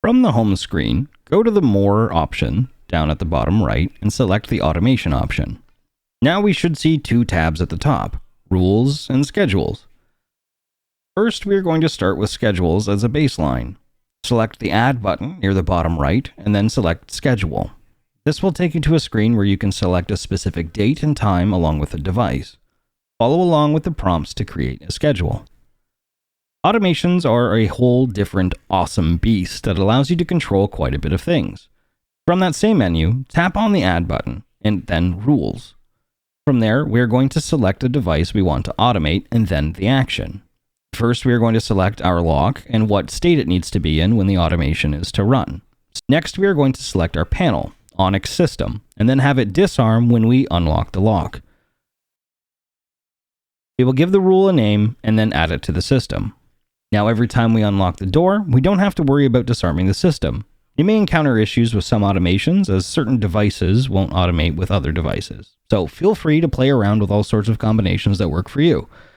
From the home screen, go to the More option down at the bottom right and select the Automation option. Now we should see two tabs at the top, Rules and Schedules. First, we are going to start with Schedules as a baseline. Select the Add button near the bottom right and then select Schedule. This will take you to a screen where you can select a specific date and time along with a device. Follow along with the prompts to create a schedule. Automations are a whole different awesome beast that allows you to control quite a bit of things. From that same menu, tap on the Add button and then Rules. From there, we are going to select a device we want to automate and then the action. First, we are going to select our lock and what state it needs to be in when the automation is to run. Next, we are going to select our panel, Onyx System, and then have it disarm when we unlock the lock. We will give the rule a name and then add it to the system. Now, every time we unlock the door, we don't have to worry about disarming the system. You may encounter issues with some automations as certain devices won't automate with other devices. So feel free to play around with all sorts of combinations that work for you.